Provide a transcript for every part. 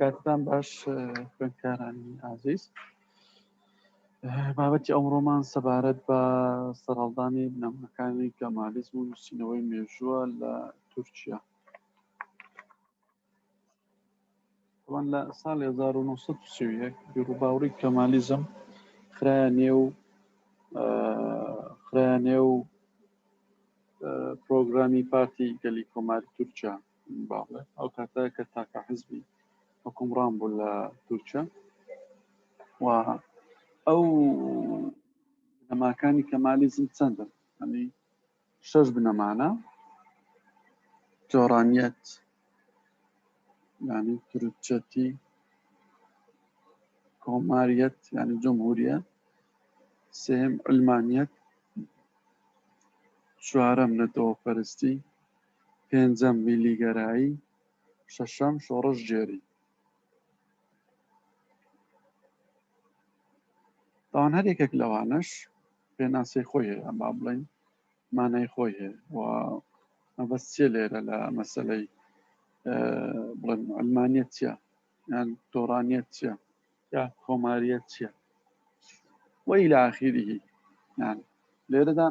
کاتتان باش خوێندکارانی عزیز بابەتی ئەمڕۆمان سەبارەت بە سەرهەڵدانی بنەماکانی کەمالیزم و نووسینەوەی مێژووە لە تورکیا. طبعاً لە ساڵی 1930 بیرروباوەڕی کەمالیزم خرایە نێو پرۆگرامی پارتی گەلی کۆماری تورکیا باڵێ ئەو کاتەیە کە تاکە حزبی حکومڕان بوو لە تورکیا و ئەو بنەماکانی کەمالیزم چەندن، ئەنی 6 بنەمانە: جۆرانیەت یعنی تورکچەتی، کۆماریەت یعنی جمهوریەت، سێم علمانیەت، چوارەم نەتەوەپەرستی، پێنجەم میلیگەرایی، شەشەم شۆڕشجێری. تاوان هەر یەکێک لەوانش پێناسەی خۆی هەیە، با بڵێن مانای خۆی هەیە و مەبەست چیە لێرە لە مەسەلەی بڵێن علمانیەت چییە یان تۆڕانیەت چییە یا کۆماریەت چییە و إلى آخره. یان لێرەدا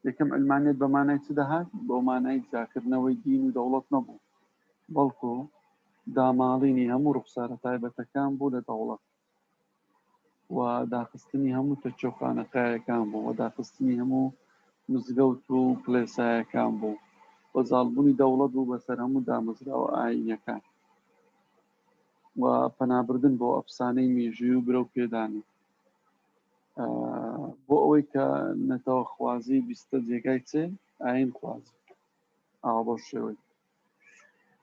یەکەم علمانیەت بە مانای چ دەهات؟ بۆ مانای جاکردنەوەی دین و دەوڵەت نەبوو، بەڵکو داماڵینی هەموو ڕوخسارە تایبەتەکان بوو لە دەوڵەت و داخستنی هەموو تەکۆخانەقایەکان بوو و داخستنی هەموو مزگەوت و کڵێسایەکان بوو و زاڵبوونی دەوڵەت بوو بەسەر هەموو دامەزراوە ئاینەکان و پەنابردن بۆ ئەفسانەی مێژووی و برەو پێدانی بۆ ئەوەی کە نەتەوە خوازی بیستە جێگای چێ ئاین خوازی ئاوا بۆ شێوەی.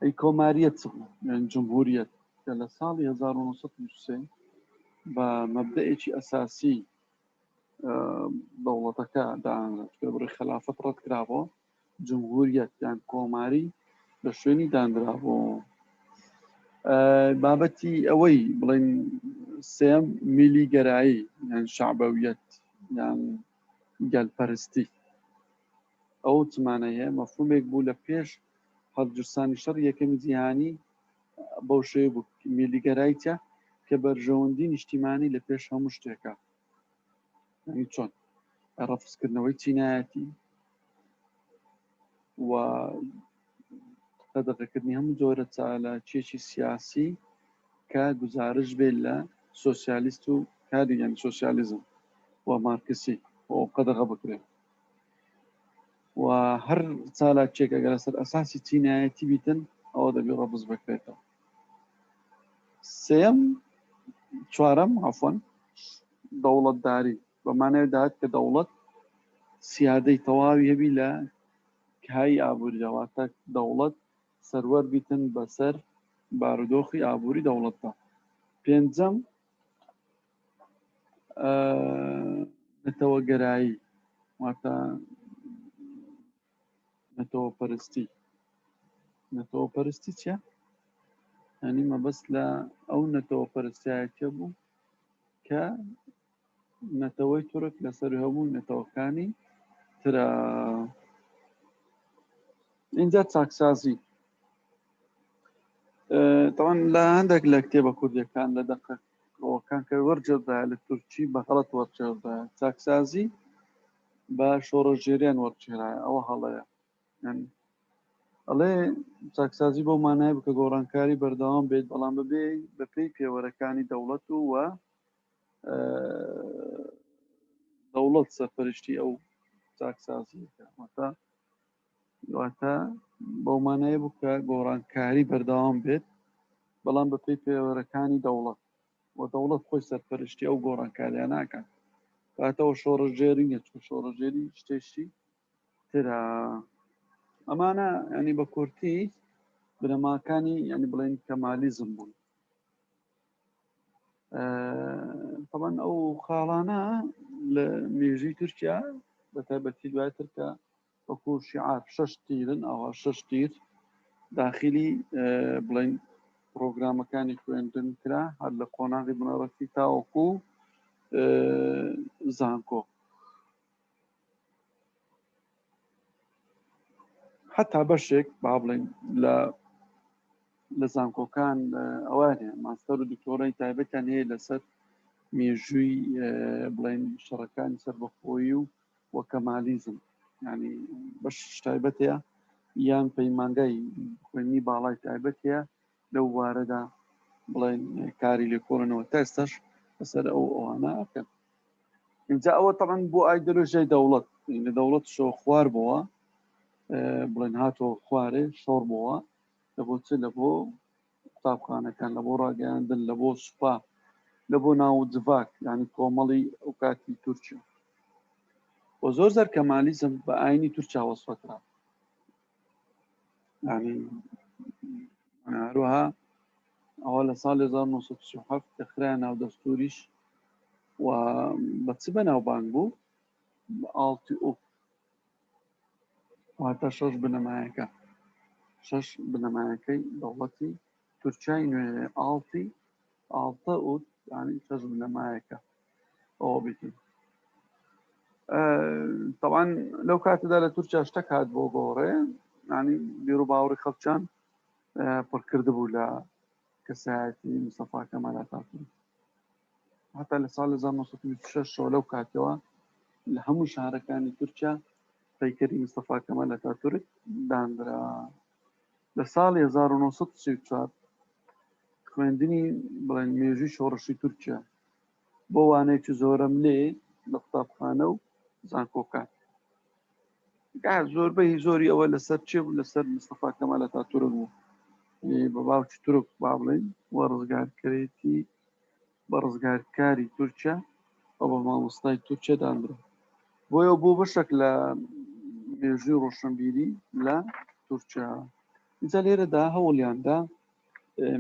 ئەی کۆماریەت چ بوو؟ یان جمهوریەت کە لە ساڵی 1923 بە مەبدەئێکی ئەساسی دەوڵەتەکە دانرێت کە بڕی خلافەت ڕەت کرابەوە، جمهوریەت یان کۆماری لە شوێنی دانرابوو. بابەتی ئەوەی بڵێن سێم میلیگەرایی یان شەعبەویەت یان گەلپەرستی، ئەو چمانە هەیە مەفهومێک بوو لە پێش هەڵگرسانی شەڕی یەکەمی جیهانی بەو شێوە بوو. میلیگەرایی چە کە بەرژەوەندی نیشتیمانی لە پێش هەموو شتێکە، یعنی چۆن ڕەفزکردنەوەی چینایەتی و قەدەغەکردنی هەموو جۆرە چالاکیێکی سیاسی کە گزارش بێت لە سۆسیالیست و کاری یعنی سۆسیالیزم و مارکسی و قەدەغە بکرێت و هەر چالاکیێک ئەگەر لەسەر ئەساسی چینایەتی بیتن ئەوە دەبێت ڕەبز بکرێتەوە. چوارەم عەفوەن دەوڵەتداری بەمانای دەهات کە دەوڵەت سیادەی تەواوی هەبی لە کای ئابووری، واتە دەوڵەت سەروەر بیتن بەسەر بارودۆخی ئابووری دەوڵەتدا. پێنجەم نەتەوەگەرایی واتە نەتەوەپەرستی. نەتەوەپەرستی چییە؟ یعنی مەبەست لە ئەو نەتەوەپەرستایەتیە بوو کە نەتەوەی تورک لەسەر هەموو نەتەوەکانی ترە. اینجا چاکسازی طبعا لە هەندێک لە کتێبە کوردیەکان لە دەقەکان کە وەرجێدایە لە تورکی بەغەڵەت وەرجێدایە چاکسازی بە شۆڕەژێریان وەرجێرایە، ئەوە هەڵەیە. ئەڵێ چاکسازی بۆ مانای بکە گۆڕانکاری بەردەوام بێت بەڵام بەبێ بە پێی پێوەرەکانی دەوڵەت و دەوڵەت سەرپەرشتی ئەو چاکسازیەکە، واتە بۆ مانای بکە گۆڕانکاری بەردەوام بێت بەڵام بە پێی پێوەرەکانی دەوڵەت و دەوڵەت خۆی سەرپەرشتی ئەو گۆڕانکاریان ناکات، کاتەوە شۆڕەژێری نەچوو شۆڕەژێری شتێشتی ترە. ئەمانە ینی بە کورتی بنەماکانی ینی بڵێن کەمالیزم بوون. طبعا ئەو خاڵانە لە مێژووی تورکیا بە تایبەتی دوایتر کە وەکو شیعار 6 تیرن، ئەوە 6 تیر داخلی بڵێن پرۆگرامەکانی خوێندن کرا هەر لە قۆناغی بنەڕەتی تاوەکو زانکۆ. حتا بەشێک با بڵێن لە لە زانکۆکان ئەوانێ ماستەر و دکتۆرەی تایبەتیان هەیە لەسەر مێژووی بڵێن شەڕەکانی سەربەخۆیی و وەکەمالیزم، ینی بەش تایبەتەیە یان پەیمانگای خوێنی باڵای تایبەتەیە لەو وارەدا بڵێن کاری لێکۆڵنەوە تا ئێستاش لەسەر ئەوانە ئەکەن. اینجا ئەوە طبعا بۆ ئایدۆلۆژیای دەوڵەت لە دەوڵەت شۆ خوار بووە، بڵێن هاتۆ خوارێ شۆڕ بووە لە بۆ چ لە بۆ قوتابخانەکان، لە بۆ ڕاگەیاندن، لە بۆ سوپا، لە بۆ ناو جڤاک، ینی کۆمەڵی ئەو کاتی تورکیا. و زۆر زار کەمالیزم بە ئاینی تورکیا وەسفەکرا، ینی هەروەها ئەوە لە ساڵی 1937 دەخرا ناو دەستوریش و بە چ بەناوبانگ بوو؟ ئاڵتی ئۆ، واتە شەش بنەمایەکە، شەش بنەمایەکەی دەوڵەتی تورکیای نوێ ئاڵتە ئوت، ینی شەش بنەمایەکە ئەوە بیتن. طبعا لەو کاتەدا لە تورکیا شتێک هات بۆ گۆڕێ، ینی بیر و باوەڕی خەڵکیان پڕکرده بوو لە کەسایەتی مستەفا کەمال ئاتاتورک. حتا لە ساڵی 1926 لەو کاتەوە لە هەموو شارەکانی تورکیا پەیکەری مستەفا کەمال ئاتاتورک دانرا. لە ساڵی 1934 خوێندنی بڵێن مێژووی شۆڕشی تورکیا بۆ وانەیەکی زۆرم لێ لە قوتابخانە و زانکۆکان. زۆربەی زۆری ئەوە لەسەر چێ بوو؟ لەسەر مستەفا کەمال ئاتاتورک بوو، بە باوکی تورک با بڵێن وە ڕزگارکەرێتی بە ڕزگارکاری تورکیا و بە مامۆستای تورکیا دانرا. بۆیە بۆ بەشێک لە مێژووی ڕۆشنبیری لە تورکیا. اینجا لێرەدا هەوڵیاندا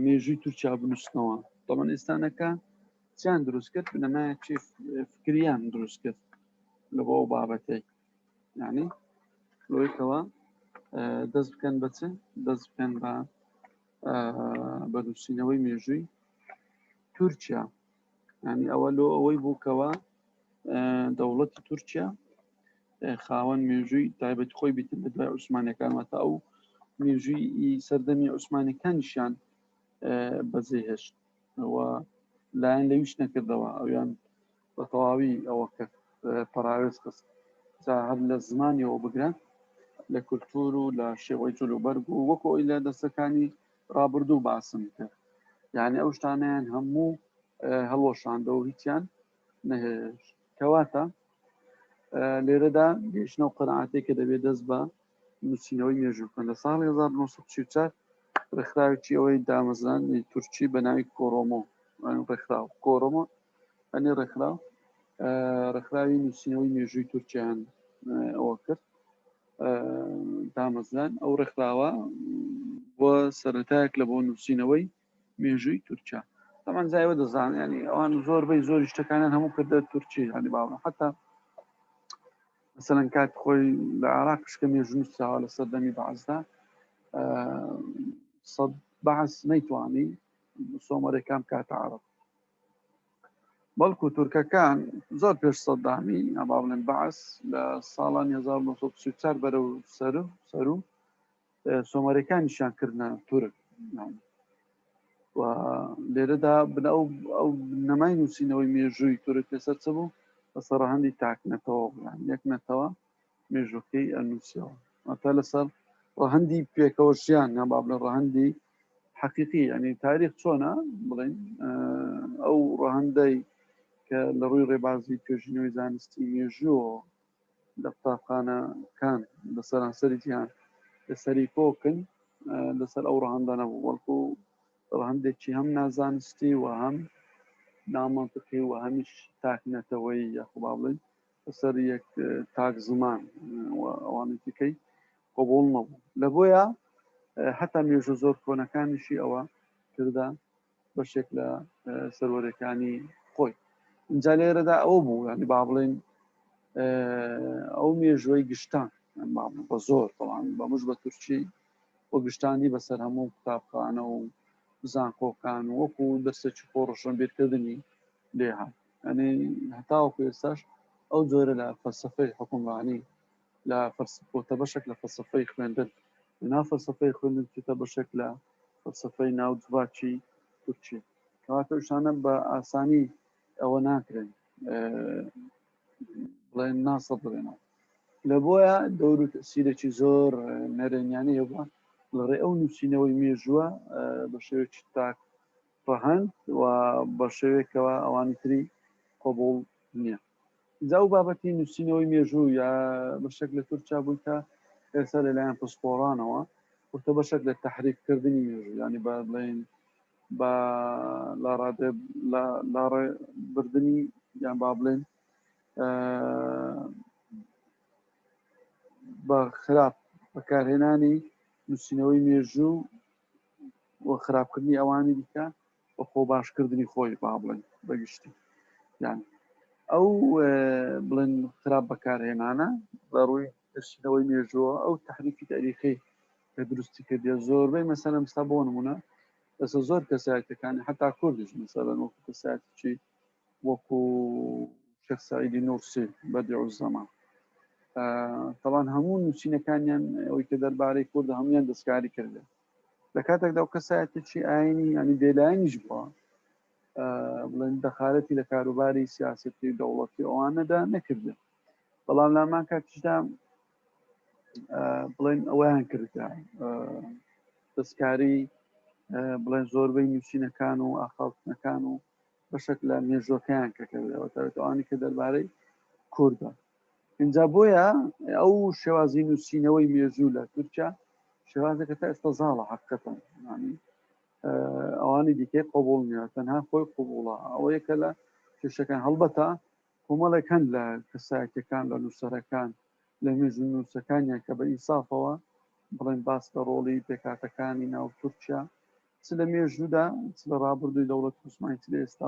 مێژووی تورکیا بنووسنەوە. دەڵێن ئێستانەکە چیان دروست کرد؟ بنەمایەکی فکریان دروست کرد لە بۆ بابەتەی، یعنی لۆیکەوە دەست بکەن بە چ؟ دەست بکەن بە نووسینەوەی مێژووی تورکیا. ینی ئەوە لۆ ئەوەی بووکەوە دەوڵەتی تورکیا خاوەن مێژووی تایبەتی خۆی بیتن لە دوای عوسمانیەکانەوەتە ئەو مێژووی سەردەمی عوسمانیەکانیشیان بەجێهێشت و لایەن لەویش نەکردەوە، ئەویان بە تەواوی ئەوە کرد پەراوێز خست جا هەر لە زمانیەوە بگرن لە کولتور و لە شێوەی جلوبەرگ و وەکو ئەوی لە دەستەکانی ڕابردوو باسم کرد. یعنی ئەو شتانیان هەموو هەڵۆشاندە و هیچیان نەهێش. کەواتە لێرەدا گەیشتنەوە قەناعەتێک کە دەبێت دەست بە نووسینەوەی مێژوو بکەن. لە ساڵی 1934 ڕێکخراوێکی ئەوەی دامەزران تورکی بە ناوی کۆڕۆمۆ ڕێکخراو کۆڕۆمۆ ئەنی ڕێکخراوی نووسینەوەی مێژووی تورکیان ئەوە کرد دامەزران. ئەو ڕێکخراوە بۆ سەرەتایەک لە بۆ نووسینەوەی مێژووی تورکیا. تەمان زایوە دەزان، ینی ئەوان زۆربەی زۆری شتەکانیان هەموو کردە تورکی، ینی باوە حتا مثلەن کات خۆی لە عێراقش کە مێژوو نووسراوە لە سەردەمی بەعەزدا سەد بەعەز نەیتوانی سۆمەرەکان کاتە عەرەب، بەڵکو تورکەکان زۆر پێش سەدامی ئەبا بڵێن بەعەز لە ساڵانی 1934 بەرەو سەرو سۆمەرەکانیشیان کردنە تورک. و لێرەدا ئەو نەمای نووسینەوەی مێژووی تورک لەسەر چ بوو؟ لەسەر ڕەهەندی تاکنەتەوە بوو، یەک نەتەوە مێژووکەی ئەنووسیەوە تا لەسەر ڕەهەندی پێکەوەشیان یا با بڵێن ڕەهەندی حەقیقی، ینی تاریخ چۆنە بڵێن ئەو ڕەهەندەی کە لە ڕووی ڕێبازی توێژینەوەی زانستی مێژووە لە قوتابخانەکان لە سەرانسەری جیهان لەسەری کۆکن لەسەر ئەو ڕەهەندە نەبوو، بەڵکو ڕەهەندێکی هەم نازانستی و هەم نامەنتقی و هەمیش تاکنەتەوەی یاخوا بڵێن لەسەر یەک تاک زمان ئەوانەتیکەی قبوڵ نەبوو. لە بۆیە حتا مێژوو زۆر کۆنەکانیشی ئەوە کردە بەشێک لە سەروەرەکانی خۆی. اینجا لێرەدا ئەوە بوو، ینی با بڵێن ئەو مێژوەی گشتان بە زۆر بەڵام بەمژ بە تورکی و گشتانی بەسەر هەموو قوتابخانە و زانکۆکان وەکو دەستێکی خۆڕەشنبیرکردنی لێهات. ینی هەتاوەکو ئێستاش ئەو جۆرە لە فەلسەفەی حکومڕانی لە بۆتە بەشێک لە فەلسەفەی خوێندن، لەناو فەلسەفەی خوێندن چێتە بەشێک لە فەلسفەی ناوجباچی تورکیە کەواتە شانە بە ئاسانی ئەوە ناکرێن بڵێن ناسە بڵێنەوە لە بۆیە دەور و تەسیرێکی زۆر نەرێنیانی هەبووە لەڕێ ئەو نووسینەوەی مێژووە بە شێوەیەکی تاک ڕەهەند و بە شێوەیەکەوە ئەوانی تری قۆبوڵ نییە جا و بابەتی نووسینەوەی مێژوو یا بەشێک لە تورکیا بوویتە ئێستا لەلایەن پسپۆڕانەوە وتە بەشێک لە تەحریفکردنی مێژوو ینی بە بڵێن بە لاڕێبردننی یان با بڵێن بە خراپ بەکارهێنانی نووسینەوەی مێژوو و خراپکردنی ئەوانی دیکە بە خۆ باشکردنی خۆی با بڵێن بەگشتی یان ئەو بڵێن خراپ بەکارهێنانە بە ڕووی نووسینەوەی مێژووە ئەو تحریفی تاریخی کە دروستی کردێ زۆربەی مەسەلە ئەمستا بۆ نمونە لەسە زۆر کەسایەتەکانی حتا کوردیش مەسەلەن وەکو کەسایەتێکی وەکو شێخ سەعیدی نورسی بەدیع الزەمان طبعا هەموو نووسینەکانیان ئەوەی کە دەربارەی کوردە هەمویان دەستکاری کردێ لە کاتێکدا و کەسایەتێکی ئاینی ینی بێلایەنیش بووە بڵێن دەخالەتی لە کاروباری سیاسەتی دەوڵەتی ئەوانەدا نەکردێ بەڵام لامان کاتیشدا بڵێن ئەویان کردە دەستکاری بڵێن زۆربەی نووسینەکان و ئاخاوتنەکان و بەشێک لە مێژوەکەیان کەکردەوە تاوێتەوانی کە دەربارەی کوردە اینجا بۆیە ئەو شێوازی نووسینەوەی مێژوو لە تورکیا شێوازەکە تا ئێستا زاڵە حقیقەتەن ینی ئەوانی دیکەی قبول نیە تەنها خۆی قبوڵە ئەوە یەکە لە کێشەکان هەڵبەتە کۆمەڵێک هەند لە کەسایەتەکان لە نووسەرەکان لە مێژوو نووسەکانیان کە بە ئینسافەوە بڵێن باس بە ڕۆڵی پێکاتەکانی ناو تورکیا چ لە مێژوودا چ لە ڕابردووی دەوڵەت عوسمانی چ لە ئێستا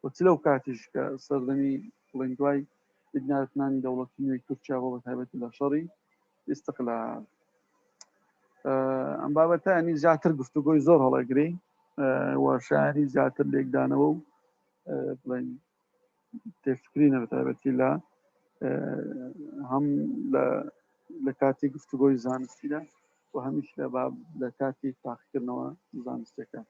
و چ لەو کاتیش کە سەردەمی بڵێن دوای بنیاتنانی دەوڵەتی نوێی تورکیا بۆ بەتایبەتی لە شەڕی ئیستقلال ئەم بابەتە ینی زیاتر گفتوگۆی زۆر هەڵەگرێ و شاعری زیاتر لێکدانەوە و بڵێن تێفکرینە بەتایبەتی لە هەم لە کاتی گفتوگۆی زانستیدا و هەمیش لە کاتی تاقیکردنەوە زانستیەکە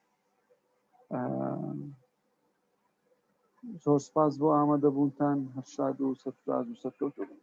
زۆر سپاس بۆ ئامادەبوونتان هەر شاد و سەرفراز و سەرکەوتوو